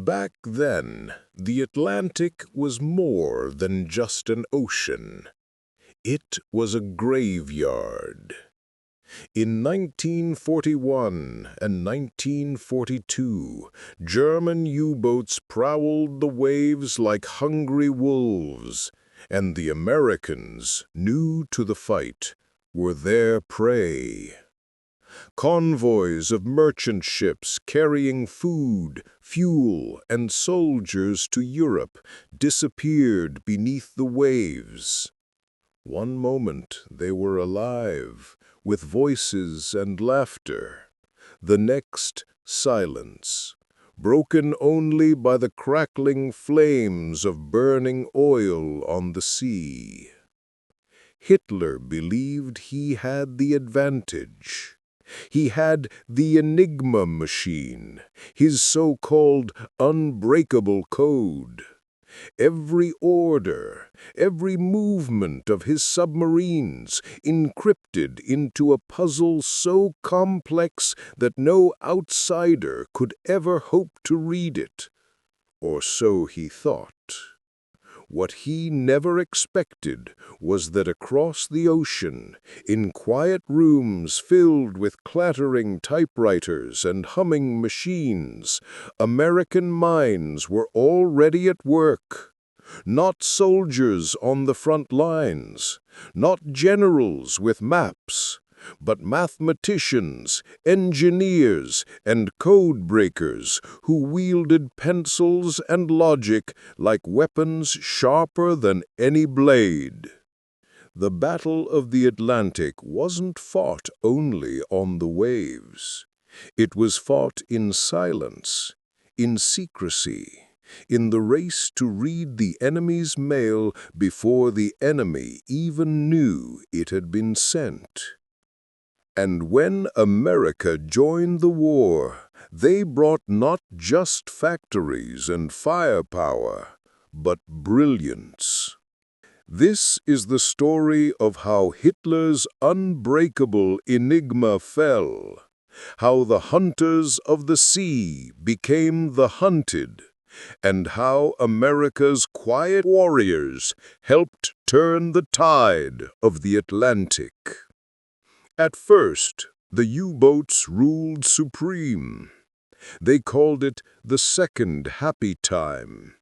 Back then, the Atlantic was more than just an ocean. It was a graveyard. In 1941 and 1942, German U-boats prowled the waves like hungry wolves, and the Americans, new to the fight, were their prey. Convoys of merchant ships carrying food, fuel, and soldiers to Europe disappeared beneath the waves. One moment they were alive, with voices and laughter. The next, silence, broken only by the crackling flames of burning oil on the sea. Hitler believed he had the advantage. He had the Enigma machine, his so-called unbreakable code. Every order, every movement of his submarines encrypted into a puzzle so complex that no outsider could ever hope to read it. Or so he thought. What he never expected was that across the ocean, in quiet rooms filled with clattering typewriters and humming machines, American minds were already at work. Not soldiers on the front lines, not generals with maps, but mathematicians, engineers, and codebreakers who wielded pencils and logic like weapons sharper than any blade. The Battle of the Atlantic wasn't fought only on the waves. It was fought in silence, in secrecy, in the race to read the enemy's mail before the enemy even knew it had been sent. And when America joined the war, they brought not just factories and firepower, but brilliance. This is the story of how Hitler's unbreakable Enigma fell, how the hunters of the sea became the hunted, and how America's quiet warriors helped turn the tide of the Atlantic. At first, the U-boats ruled supreme. They called it the second happy time.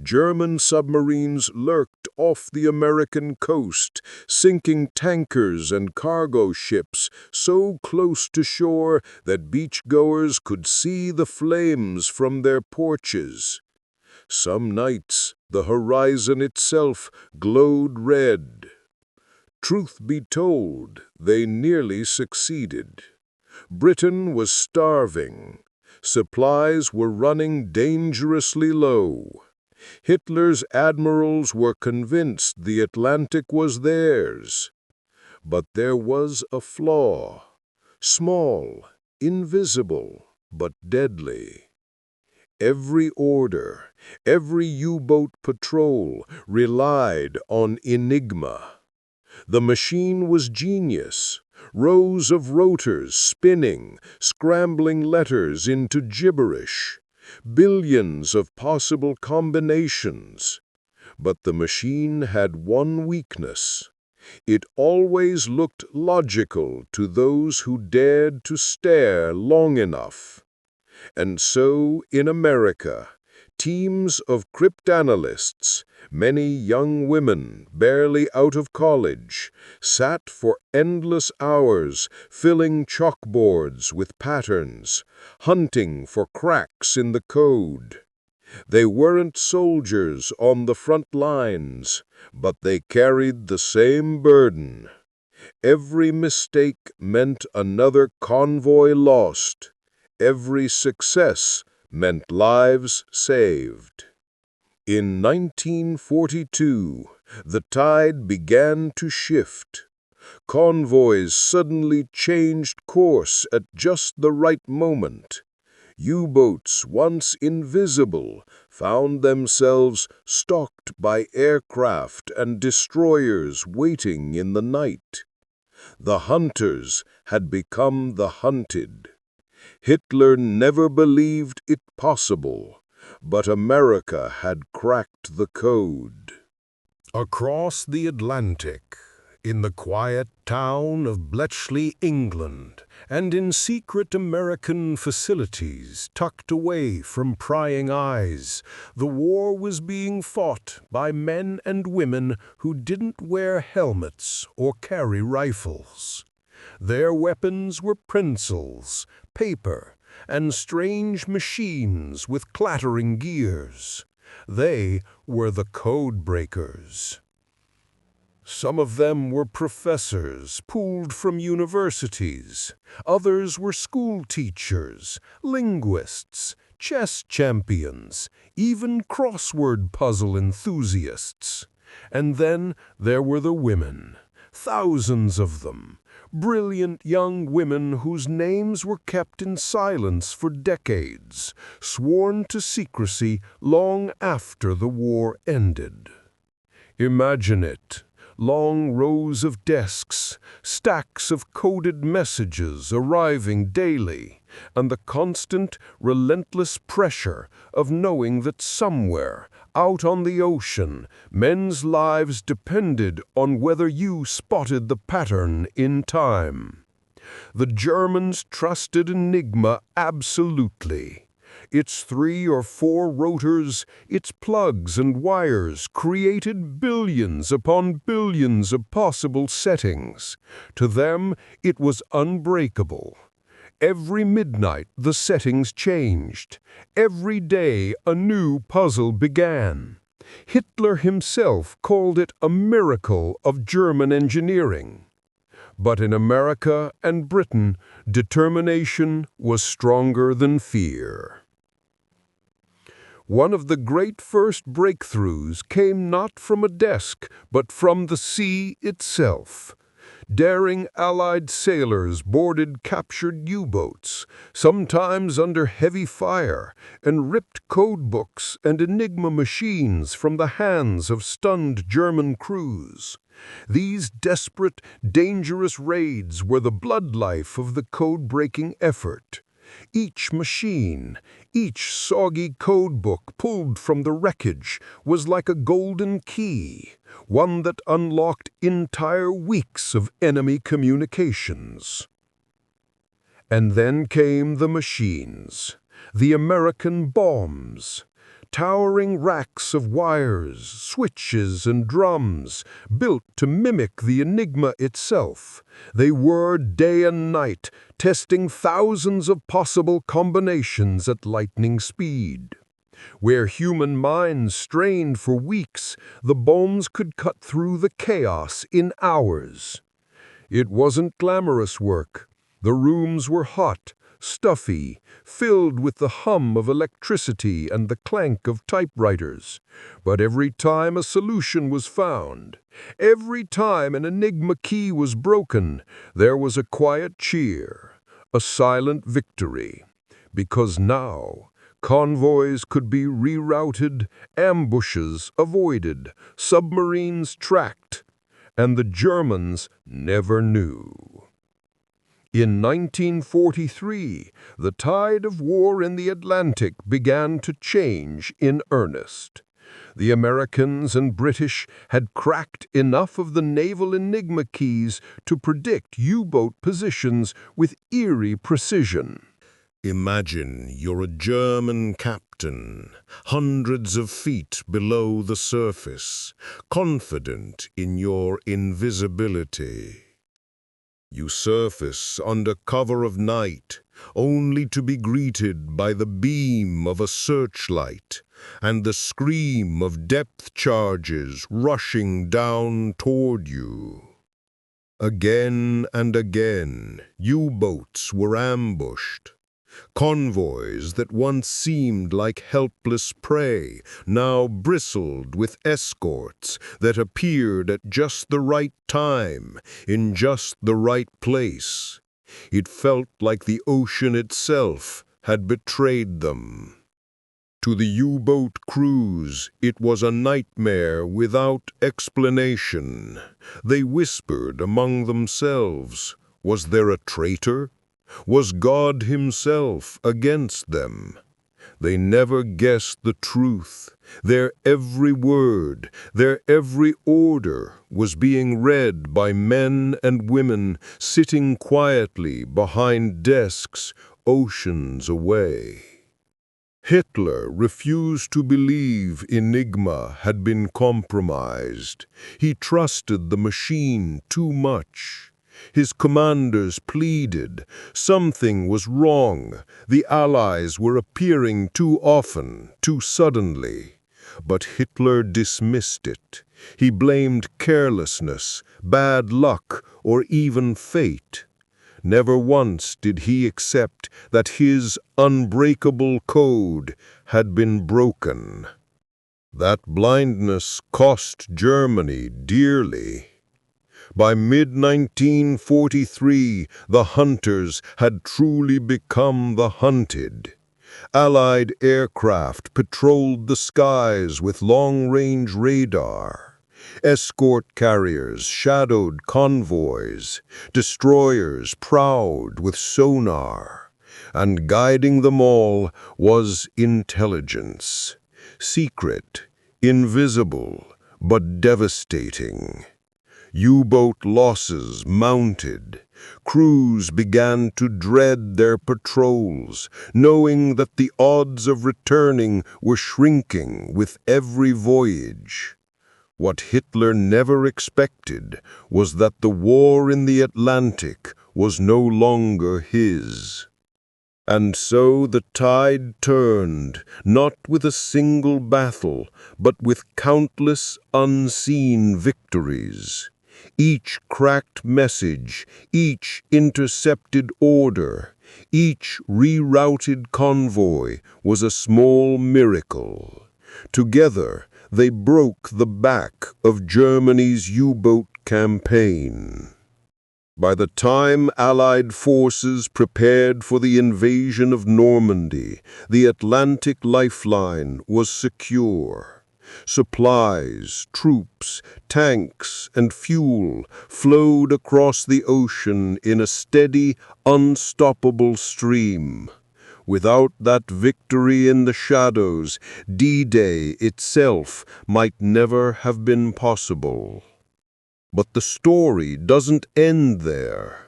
German submarines lurked off the American coast, sinking tankers and cargo ships so close to shore that beachgoers could see the flames from their porches. Some nights, the horizon itself glowed red. Truth be told, they nearly succeeded. Britain was starving. Supplies were running dangerously low. Hitler's admirals were convinced the Atlantic was theirs. But there was a flaw, small, invisible, but deadly. Every order, every U-boat patrol relied on Enigma. The machine was genius, rows of rotors spinning, scrambling letters into gibberish, billions of possible combinations. But the machine had one weakness. It always looked logical to those who dared to stare long enough. And so, in America, teams of cryptanalysts, many young women barely out of college, sat for endless hours filling chalkboards with patterns, hunting for cracks in the code. They weren't soldiers on the front lines, but they carried the same burden. Every mistake meant another convoy lost. Every success meant lives saved. In 1942, the tide began to shift. Convoys suddenly changed course at just the right moment. U-boats, once invisible, found themselves stalked by aircraft and destroyers waiting in the night. The hunters had become the hunted. Hitler never believed it possible, but America had cracked the code. Across the Atlantic, in the quiet town of Bletchley, England, and in secret American facilities tucked away from prying eyes, the war was being fought by men and women who didn't wear helmets or carry rifles. Their weapons were pencils, paper, and strange machines with clattering gears. They were the Codebreakers. Some of them were professors pooled from universities. Others were school teachers, linguists, chess champions, even crossword puzzle enthusiasts. And then there were the women, thousands of them, brilliant young women whose names were kept in silence for decades, sworn to secrecy long after the war ended. Imagine it. Long rows of desks, stacks of coded messages arriving daily, and the constant, relentless pressure of knowing that somewhere, out on the ocean, men's lives depended on whether you spotted the pattern in time. The Germans trusted Enigma absolutely. Its 3 or 4 rotors, its plugs and wires created billions upon billions of possible settings. To them, it was unbreakable. Every midnight, the settings changed. Every day, a new puzzle began. Hitler himself called it a miracle of German engineering. But in America and Britain, determination was stronger than fear. One of the great first breakthroughs came not from a desk, but from the sea itself. Daring Allied sailors boarded captured U-boats, sometimes under heavy fire, and ripped codebooks and Enigma machines from the hands of stunned German crews. These desperate, dangerous raids were the bloodlife of the code-breaking effort. Each machine, each soggy codebook pulled from the wreckage was like a golden key, one that unlocked entire weeks of enemy communications. And then came the machines, the American bombs. Towering racks of wires, switches, and drums, built to mimic the Enigma itself. They whirred day and night, testing thousands of possible combinations at lightning speed. Where human minds strained for weeks, the bombs could cut through the chaos in hours. It wasn't glamorous work. The rooms were hot, stuffy, filled with the hum of electricity and the clank of typewriters. But every time a solution was found, every time an Enigma key was broken, there was a quiet cheer, a silent victory. Because now, convoys could be rerouted, ambushes avoided, submarines tracked, and the Germans never knew. In 1943, the tide of war in the Atlantic began to change in earnest. The Americans and British had cracked enough of the naval Enigma keys to predict U-boat positions with eerie precision. Imagine you're a German captain, hundreds of feet below the surface, confident in your invisibility. You surface under cover of night, only to be greeted by the beam of a searchlight and the scream of depth charges rushing down toward you. Again and again, U-boats were ambushed. Convoys that once seemed like helpless prey now bristled with escorts that appeared at just the right time, in just the right place. It felt like the ocean itself had betrayed them. To the U-boat crews, it was a nightmare without explanation. They whispered among themselves, was there a traitor? Was God himself against them? They never guessed the truth. Their every word, their every order was being read by men and women sitting quietly behind desks oceans away. Hitler refused to believe Enigma had been compromised. He trusted the machine too much. His commanders pleaded. Something was wrong. The Allies were appearing too often, too suddenly. But Hitler dismissed it. He blamed carelessness, bad luck, or even fate. Never once did he accept that his unbreakable code had been broken. That blindness cost Germany dearly. By mid-1943, the hunters had truly become the hunted. Allied aircraft patrolled the skies with long-range radar. Escort carriers shadowed convoys, destroyers prowled with sonar, and guiding them all was intelligence, secret, invisible, but devastating. U-boat losses mounted. Crews began to dread their patrols, knowing that the odds of returning were shrinking with every voyage. What Hitler never expected was that the war in the Atlantic was no longer his. And so the tide turned, not with a single battle, but with countless unseen victories. Each cracked message, each intercepted order, each rerouted convoy was a small miracle. Together, they broke the back of Germany's U-boat campaign. By the time Allied forces prepared for the invasion of Normandy, the Atlantic lifeline was secure. Supplies, troops, tanks, and fuel flowed across the ocean in a steady, unstoppable stream. Without that victory in the shadows, D-Day itself might never have been possible. But the story doesn't end there,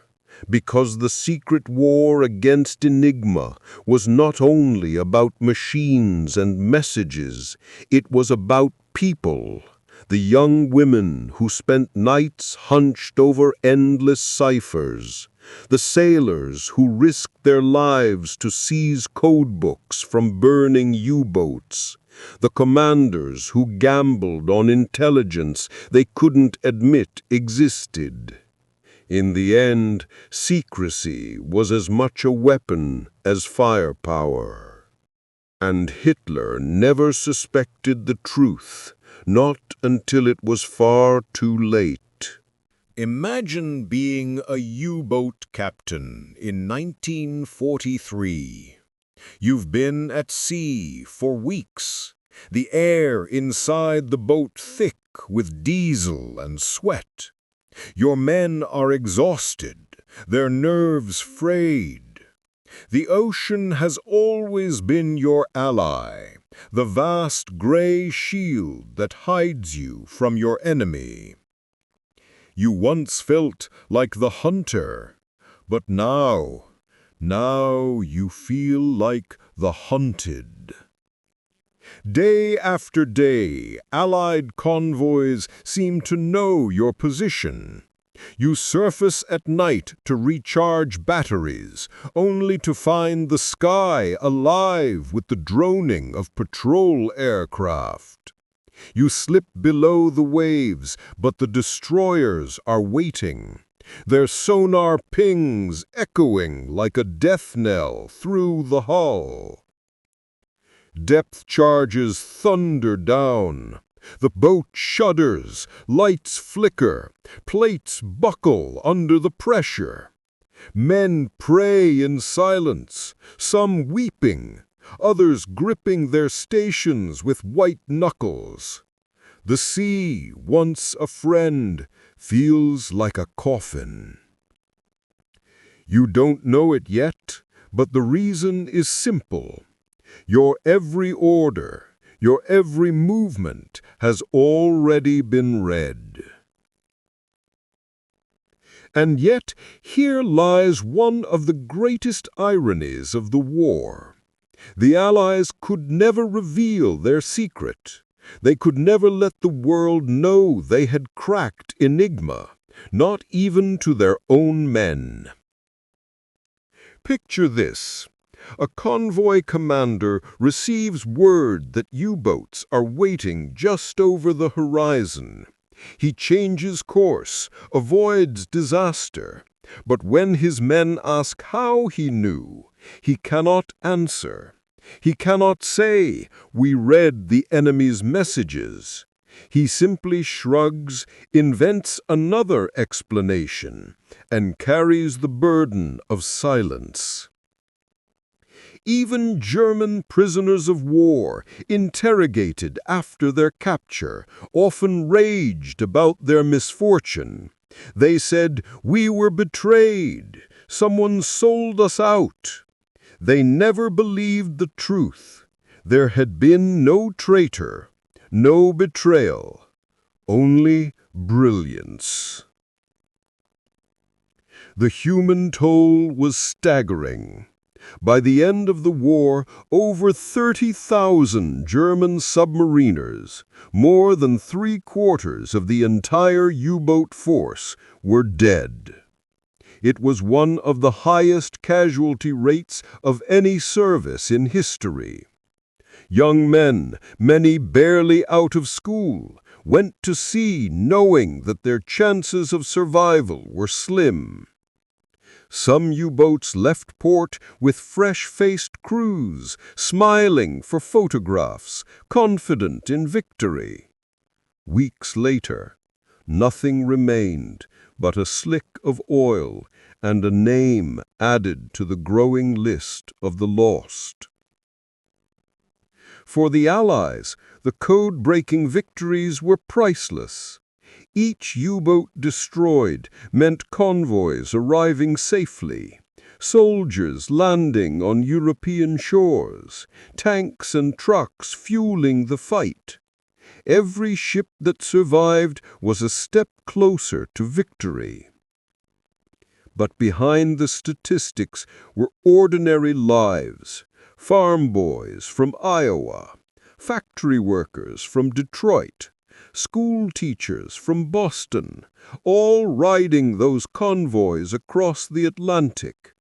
because the secret war against Enigma was not only about machines and messages, it was about people. The young women who spent nights hunched over endless ciphers, the sailors who risked their lives to seize codebooks from burning U-boats, the commanders who gambled on intelligence they couldn't admit existed. In the end, secrecy was as much a weapon as firepower. And Hitler never suspected the truth, not until it was far too late. Imagine being a U-boat captain in 1943. You've been at sea for weeks, the air inside the boat thick with diesel and sweat. Your men are exhausted, their nerves frayed. The ocean has always been your ally, the vast gray shield that hides you from your enemy. You once felt like the hunter, but now you feel like the hunted. Day after day, Allied convoys seem to know your position. You surface at night to recharge batteries, only to find the sky alive with the droning of patrol aircraft. You slip below the waves, but the destroyers are waiting, their sonar pings echoing like a death knell through the hull. Depth charges thunder down. The boat shudders, lights flicker, plates buckle under the pressure. Men pray in silence, some weeping, others gripping their stations with white knuckles. The sea, once a friend, feels like a coffin. You don't know it yet, but the reason is simple. Your every order, your every movement has already been read. And yet, here lies one of the greatest ironies of the war. The Allies could never reveal their secret. They could never let the world know they had cracked Enigma, not even to their own men. Picture this. A convoy commander receives word that U-boats are waiting just over the horizon. He changes course, avoids disaster. But when his men ask how he knew, he cannot answer. He cannot say, "We read the enemy's messages." He simply shrugs, invents another explanation, and carries the burden of silence. Even German prisoners of war, interrogated after their capture, often raged about their misfortune. They said, "We were betrayed. Someone sold us out." They never believed the truth. There had been no traitor, no betrayal, only brilliance. The human toll was staggering. By the end of the war, over 30,000 German submariners, more than 3/4 of the entire U-boat force, were dead. It was one of the highest casualty rates of any service in history. Young men, many barely out of school, went to sea knowing that their chances of survival were slim. Some U-boats left port with fresh-faced crews, smiling for photographs, confident in victory. Weeks later, nothing remained but a slick of oil and a name added to the growing list of the lost. For the Allies, the code-breaking victories were priceless. Each U-boat destroyed meant convoys arriving safely, soldiers landing on European shores, tanks and trucks fueling the fight. Every ship that survived was a step closer to victory. But behind the statistics were ordinary lives, farm boys from Iowa, factory workers from Detroit, school teachers from Boston, all riding those convoys across the Atlantic.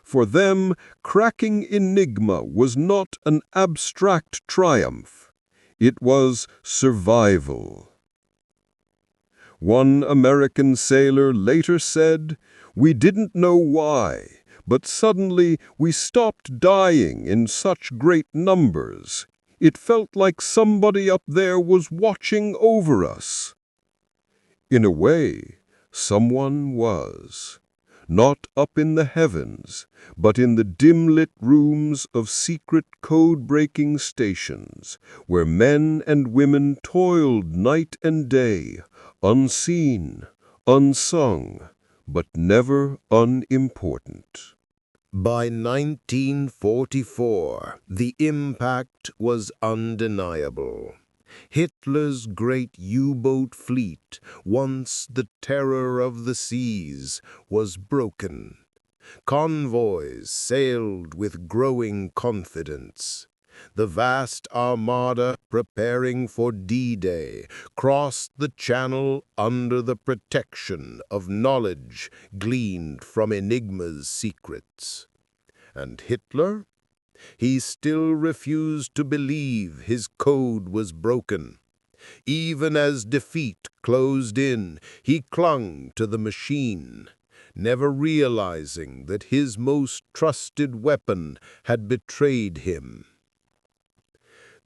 For them, cracking Enigma was not an abstract triumph. It was survival. One American sailor later said, "We didn't know why, but suddenly we stopped dying in such great numbers. It felt like somebody up there was watching over us." In a way, someone was. Not up in the heavens, but in the dim-lit rooms of secret code-breaking stations, where men and women toiled night and day, unseen, unsung, but never unimportant. By 1944, the impact was undeniable. Hitler's great U-boat fleet, once the terror of the seas, was broken. Convoys sailed with growing confidence. The vast armada, preparing for D-Day, crossed the Channel under the protection of knowledge gleaned from Enigma's secrets. And Hitler? He still refused to believe his code was broken. Even as defeat closed in, he clung to the machine, never realizing that his most trusted weapon had betrayed him.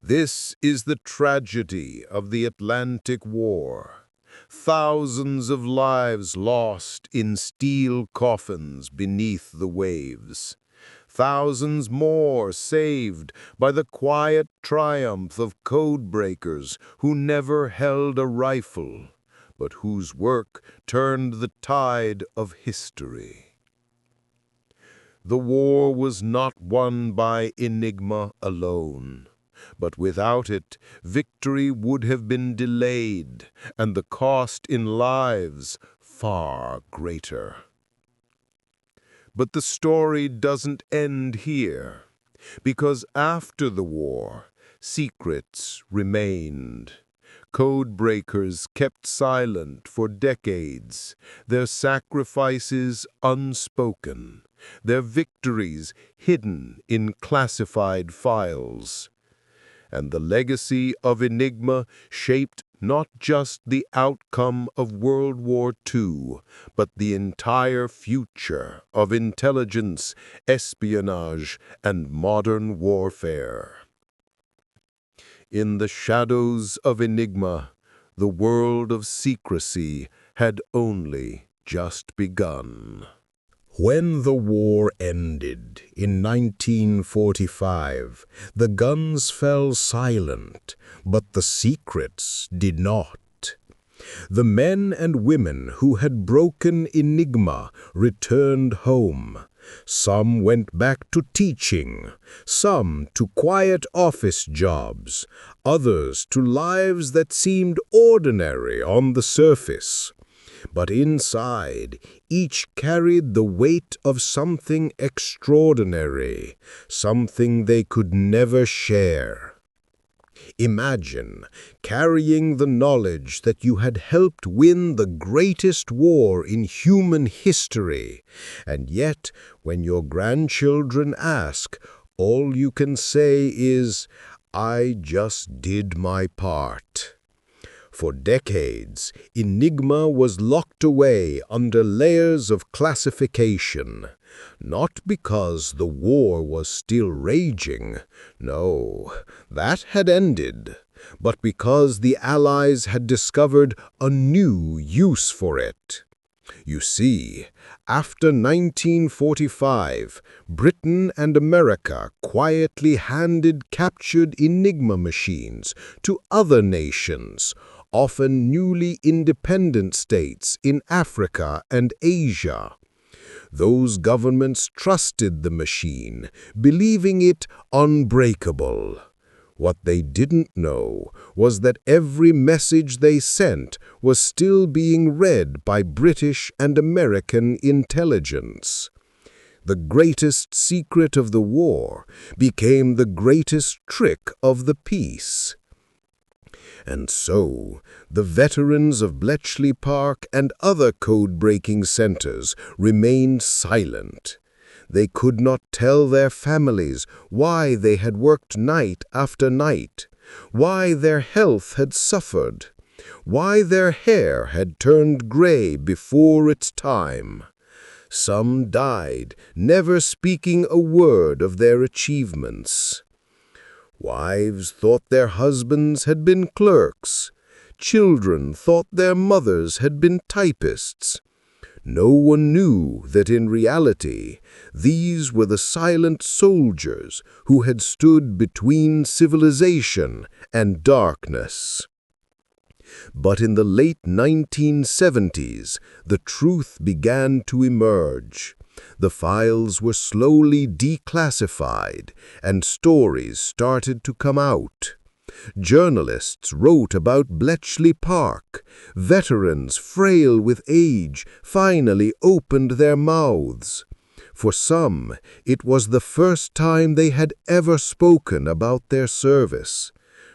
This is the tragedy of the Atlantic War. Thousands of lives lost in steel coffins beneath the waves. Thousands more saved by the quiet triumph of codebreakers who never held a rifle, but whose work turned the tide of history. The war was not won by Enigma alone, but without it, victory would have been delayed, and the cost in lives far greater. But the story doesn't end here, because after the war, secrets remained. Codebreakers kept silent for decades, their sacrifices unspoken, their victories hidden in classified files. And the legacy of Enigma shaped not just the outcome of World War II, but the entire future of intelligence, espionage, and modern warfare. In the shadows of Enigma, the world of secrecy had only just begun. When the war ended in 1945, the guns fell silent, but the secrets did not. The men and women who had broken Enigma returned home. Some went back to teaching, some to quiet office jobs, others to lives that seemed ordinary on the surface. But inside, each carried the weight of something extraordinary, something they could never share. Imagine carrying the knowledge that you had helped win the greatest war in human history, and yet, when your grandchildren ask, all you can say is, "I just did my part." For decades, Enigma was locked away under layers of classification, not because the war was still raging, no, that had ended, but because the Allies had discovered a new use for it. You see, after 1945, Britain and America quietly handed captured Enigma machines to other nations, often newly independent states in Africa and Asia. Those governments trusted the machine, believing it unbreakable. What they didn't know was that every message they sent was still being read by British and American intelligence. The greatest secret of the war became the greatest trick of the peace. And so, the veterans of Bletchley Park and other code-breaking centers remained silent. They could not tell their families why they had worked night after night, why their health had suffered, why their hair had turned gray before its time. Some died, never speaking a word of their achievements. Wives thought their husbands had been clerks. Children thought their mothers had been typists. No one knew that in reality, these were the silent soldiers who had stood between civilization and darkness. But in the late 1970s, the truth began to emerge. The files were slowly declassified, and stories started to come out. Journalists wrote about Bletchley Park. Veterans, frail with age, finally opened their mouths. For some, it was the first time they had ever spoken about their service.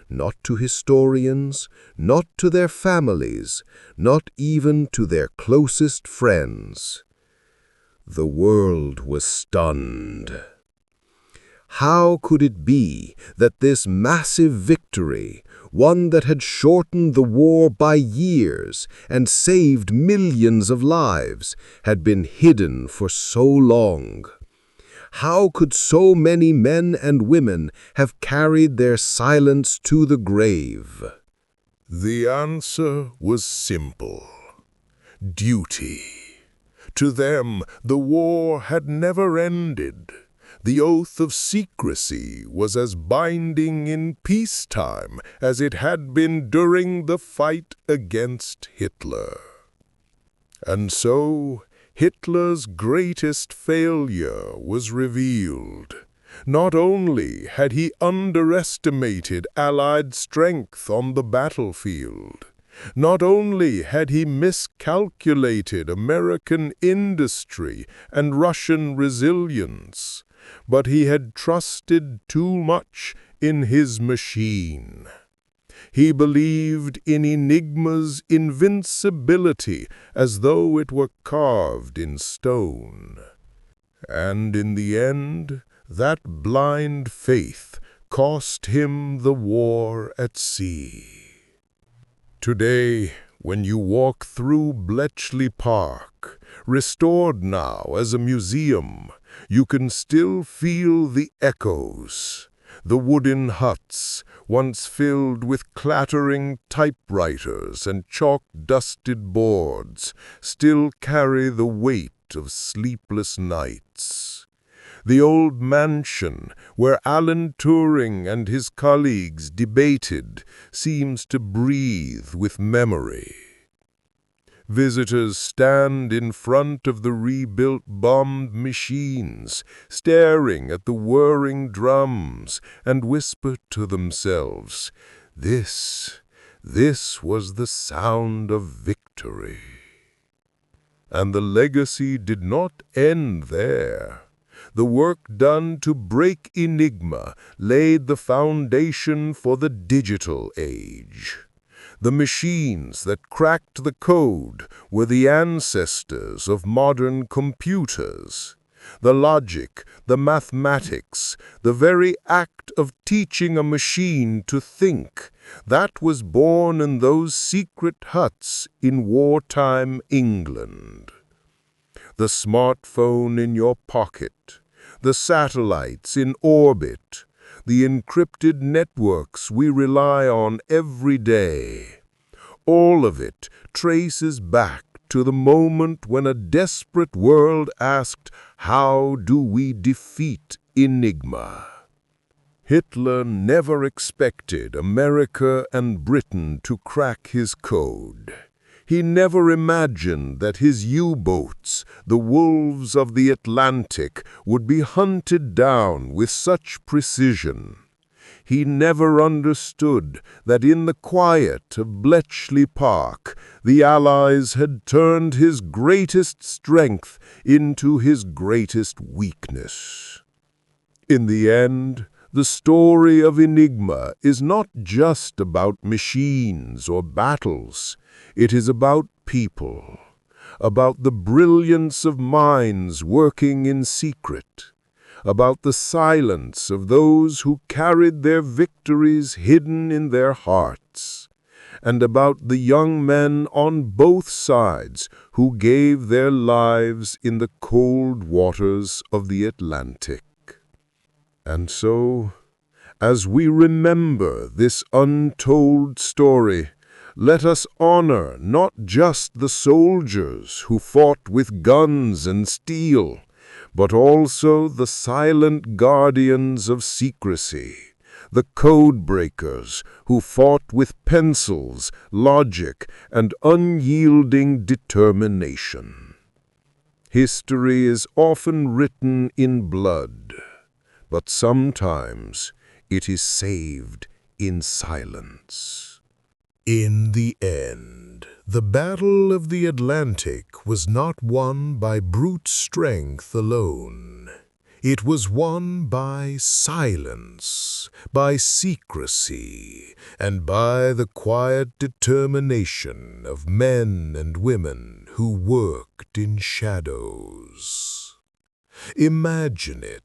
Not to historians, not to their families, not even to their closest friends. The world was stunned. How could it be that this massive victory, one that had shortened the war by years and saved millions of lives, had been hidden for so long? How could so many men and women have carried their silence to the grave? The answer was simple: duty. To them, the war had never ended. The oath of secrecy was as binding in peacetime as it had been during the fight against Hitler. And so, Hitler's greatest failure was revealed. Not only had he underestimated Allied strength on the battlefield, not only had he miscalculated American industry and Russian resilience, but he had trusted too much in his machine. He believed in Enigma's invincibility as though it were carved in stone. And in the end, that blind faith cost him the war at sea. Today, when you walk through Bletchley Park, restored now as a museum, you can still feel the echoes. The wooden huts, once filled with clattering typewriters and chalk-dusted boards, still carry the weight of sleepless nights. The old mansion where Alan Turing and his colleagues debated seems to breathe with memory. Visitors stand in front of the rebuilt bombed machines, staring at the whirring drums, and whisper to themselves, This was the sound of victory." And the legacy did not end there. The work done to break Enigma laid the foundation for the digital age. The machines that cracked the code were the ancestors of modern computers. The logic, the mathematics, the very act of teaching a machine to think, that was born in those secret huts in wartime England. The smartphone in your pocket, the satellites in orbit, the encrypted networks we rely on every day. All of it traces back to the moment when a desperate world asked, "How do we defeat Enigma?" Hitler never expected America and Britain to crack his code. He never imagined that his U-boats, the wolves of the Atlantic, would be hunted down with such precision. He never understood that in the quiet of Bletchley Park, the Allies had turned his greatest strength into his greatest weakness. In the end, the story of Enigma is not just about machines or battles. It is about people, about the brilliance of minds working in secret, about the silence of those who carried their victories hidden in their hearts, and about the young men on both sides who gave their lives in the cold waters of the Atlantic. And so, as we remember this untold story, let us honor not just the soldiers who fought with guns and steel, but also the silent guardians of secrecy, the codebreakers who fought with pencils, logic, and unyielding determination. History is often written in blood, but sometimes it is saved in silence. In the end, the Battle of the Atlantic was not won by brute strength alone. It was won by silence, by secrecy, and by the quiet determination of men and women who worked in shadows. Imagine it.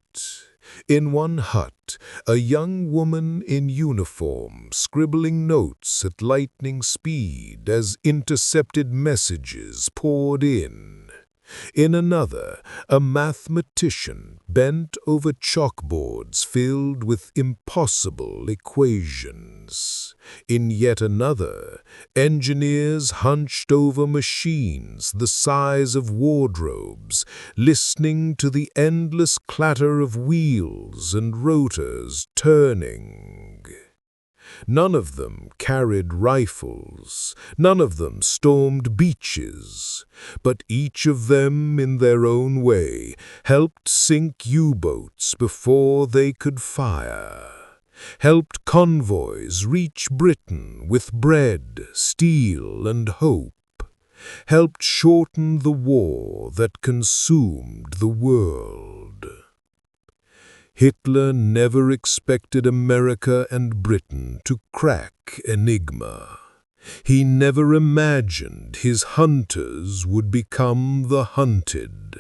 In one hut, a young woman in uniform scribbling notes at lightning speed as intercepted messages poured in. In another, a mathematician bent over chalkboards filled with impossible equations. In yet another, engineers hunched over machines the size of wardrobes, listening to the endless clatter of wheels and rotors turning. None of them carried rifles, none of them stormed beaches, but each of them, in their own way, helped sink U-boats before they could fire, helped convoys reach Britain with bread, steel, and hope, helped shorten the war that consumed the world. Hitler never expected America and Britain to crack Enigma. He never imagined his hunters would become the hunted,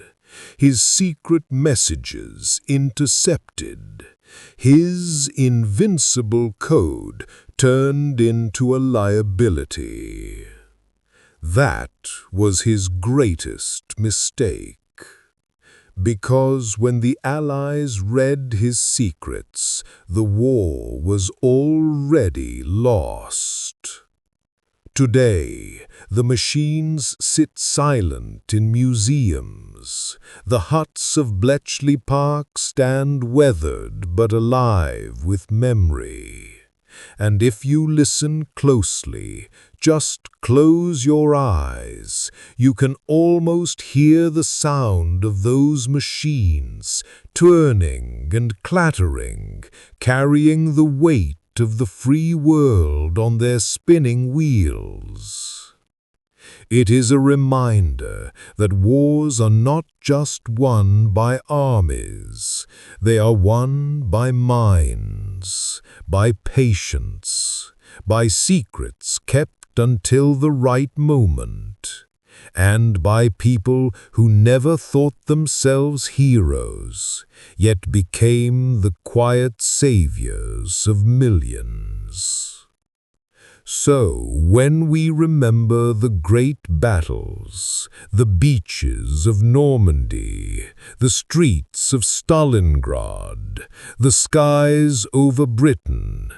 his secret messages intercepted, his invincible code turned into a liability. That was his greatest mistake. Because when the Allies read his secrets, the war was already lost. Today, the machines sit silent in museums. The huts of Bletchley Park stand weathered but alive with memory. And if you listen closely, just close your eyes, you can almost hear the sound of those machines, turning and clattering, carrying the weight of the free world on their spinning wheels. It is a reminder that wars are not just won by armies, they are won by minds, by patience, by secrets kept until the right moment, and by people who never thought themselves heroes, yet became the quiet saviors of millions. So, when we remember the great battles, the beaches of Normandy, the streets of Stalingrad, the skies over Britain,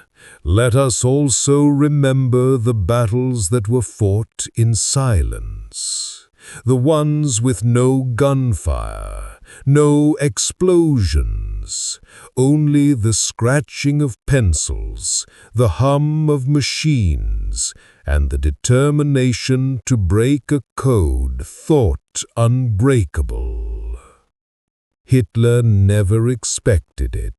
let us also remember the battles that were fought in silence, the ones with no gunfire, no explosions, only the scratching of pencils, the hum of machines, and the determination to break a code thought unbreakable. Hitler never expected it,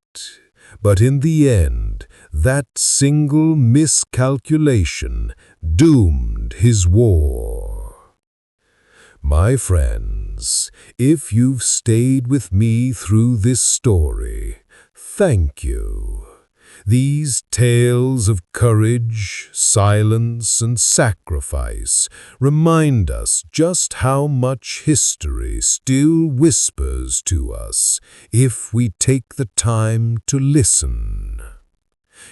but in the end, that single miscalculation doomed his war. My friends, if you've stayed with me through this story, thank you. These tales of courage, silence, and sacrifice remind us just how much history still whispers to us if we take the time to listen.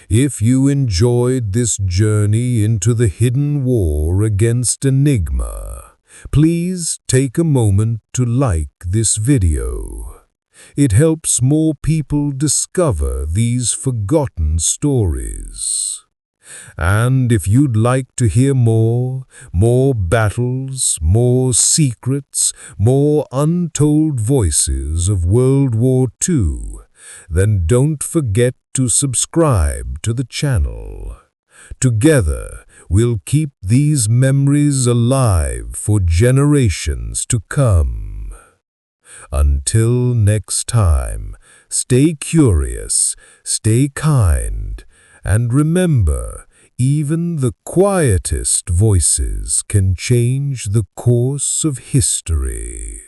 If you enjoyed this journey into the hidden war against Enigma, please take a moment to like this video. It helps more people discover these forgotten stories. And if you'd like to hear more battles, more secrets, more untold voices of World War II, then don't forget to subscribe to the channel. Together, we'll keep these memories alive for generations to come. Until next time, stay curious, stay kind, and remember, even the quietest voices can change the course of history.